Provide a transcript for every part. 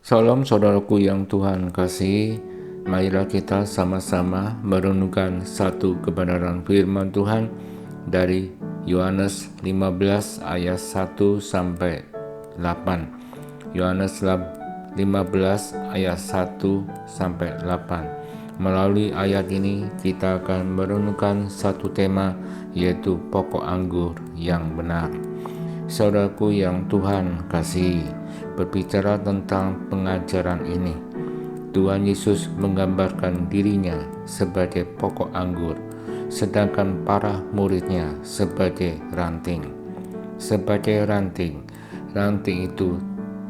Salam saudaraku yang Tuhan kasihi, marilah kita sama-sama merenungkan satu kebenaran firman Tuhan dari Yohanes 15 ayat 1 sampai 8. Yohanes 15 ayat 1 sampai 8. Melalui ayat ini kita akan merenungkan satu tema, yaitu pokok anggur yang benar. Saudaraku yang Tuhan kasihi, berbicara tentang pengajaran ini, Tuhan Yesus menggambarkan dirinya sebagai pokok anggur, sedangkan para muridnya sebagai ranting. Sebagai ranting itu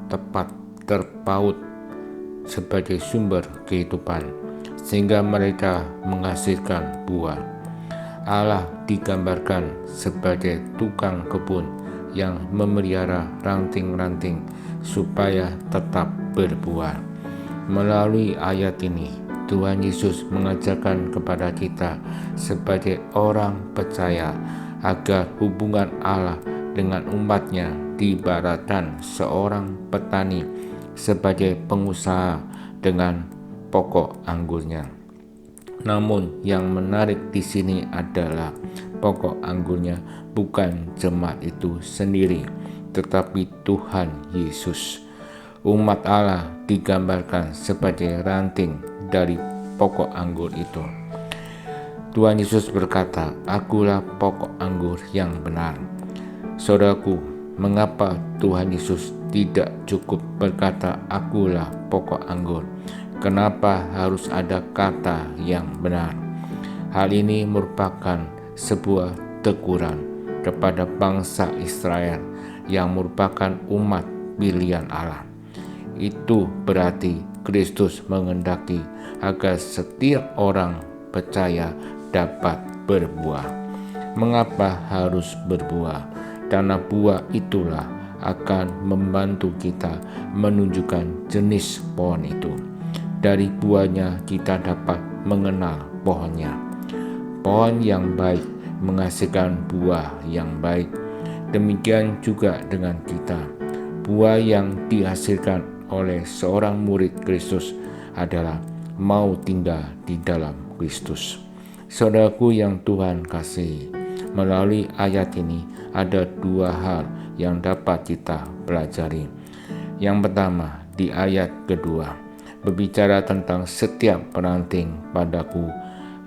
tepat terpaut sebagai sumber kehidupan, sehingga mereka menghasilkan buah. Allah digambarkan sebagai tukang kebun yang memelihara ranting-ranting supaya tetap berbuah. Melalui ayat ini, Tuhan Yesus mengajarkan kepada kita sebagai orang percaya agar hubungan Allah dengan umatnya diibaratkan seorang petani sebagai pengusaha dengan pokok anggurnya. Namun yang menarik di sini adalah pokok anggurnya bukan jemaat itu sendiri, tetapi Tuhan Yesus. Umat Allah digambarkan sebagai ranting dari pokok anggur itu. Tuhan Yesus berkata, "Akulah pokok anggur yang benar." Saudaraku, mengapa Tuhan Yesus tidak cukup berkata, "Akulah pokok anggur"? Kenapa harus ada kata yang benar? Hal ini merupakan sebuah teguran kepada bangsa Israel yang merupakan umat pilihan Allah. Itu berarti Kristus menghendaki agar setiap orang percaya dapat berbuah. Mengapa harus berbuah? Karena buah itulah akan membantu kita menunjukkan jenis pohon itu. Dari buahnya kita dapat mengenal pohonnya. Pohon yang baik menghasilkan buah yang baik. Demikian juga dengan kita. Buah yang dihasilkan oleh seorang murid Kristus adalah mau tinggal di dalam Kristus. Saudaraku yang Tuhan kasihi, melalui ayat ini ada dua hal yang dapat kita pelajari. Yang pertama, di ayat kedua, berbicara tentang setiap ranting padaku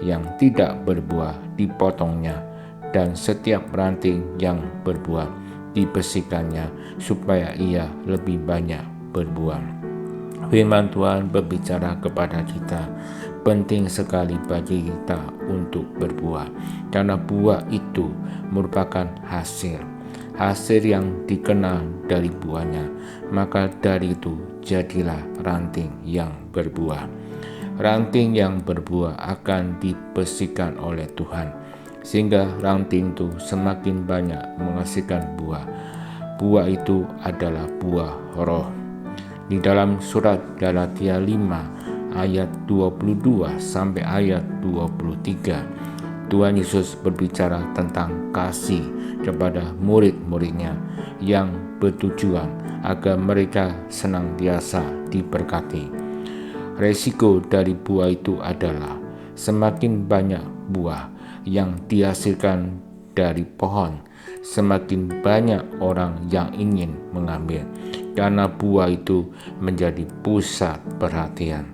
yang tidak berbuah dipotongnya, dan setiap ranting yang berbuah dibersihkannya, supaya ia lebih banyak berbuah. Firman Tuhan berbicara kepada kita, penting sekali bagi kita untuk berbuah, karena buah itu merupakan hasil yang dikenal dari buahnya. Maka dari itu jadilah ranting yang berbuah. Ranting yang berbuah akan dibersihkan oleh Tuhan, sehingga ranting itu semakin banyak menghasilkan buah. Buah itu adalah buah roh. Di dalam surat Galatia 5 ayat 22 sampai ayat 23, Tuhan Yesus berbicara tentang kasih kepada murid-muridnya yang bertujuan agar mereka senantiasa diberkati. Resiko dari buah itu adalah semakin banyak buah yang dihasilkan dari pohon, semakin banyak orang yang ingin mengambil, karena buah itu menjadi pusat perhatian.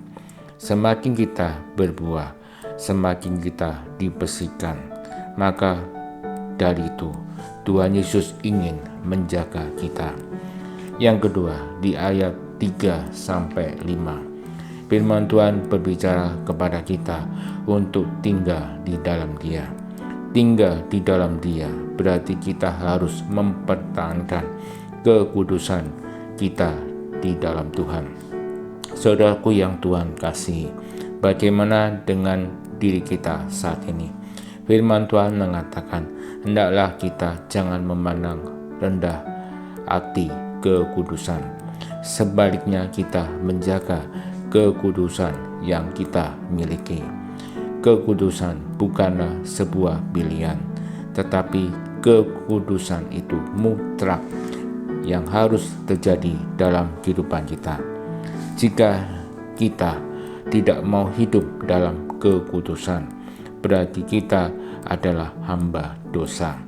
Semakin kita berbuah, semakin kita dibersihkan. Maka dari itu Tuhan Yesus ingin menjaga kita. Yang kedua, di ayat 3-5, firman Tuhan berbicara kepada kita untuk tinggal di dalam Dia. Tinggal di dalam Dia berarti kita harus mempertahankan kekudusan kita di dalam Tuhan. Saudaraku yang Tuhan kasihi, bagaimana dengan diri kita saat ini? Firman Tuhan mengatakan, hendaklah kita jangan memandang rendah hati kekudusan. Sebaliknya kita menjaga kekudusan yang kita miliki. Kekudusan bukanlah sebuah pilihan, tetapi kekudusan itu mutlak yang harus terjadi dalam kehidupan kita. Jika kita tidak mau hidup dalam kekudusan, berarti kita adalah hamba dosa.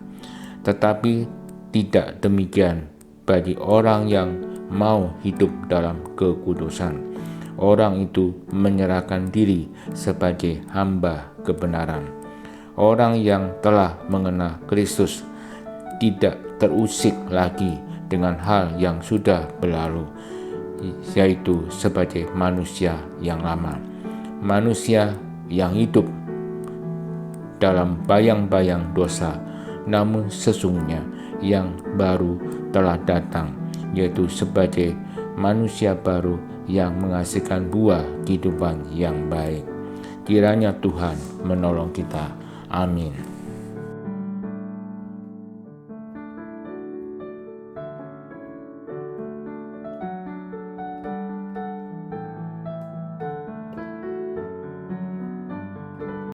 Tetapi tidak demikian bagi orang yang mau hidup dalam kekudusan. Orang itu menyerahkan diri sebagai hamba kebenaran. Orang yang telah mengenal Kristus tidak terusik lagi dengan hal yang sudah berlalu, yaitu sebagai manusia yang lama. Manusia yang hidup dalam bayang-bayang dosa, namun sesungguhnya yang baru telah datang, yaitu sebagai manusia baru yang menghasilkan buah kehidupan yang baik. Kiranya Tuhan menolong kita. Amin.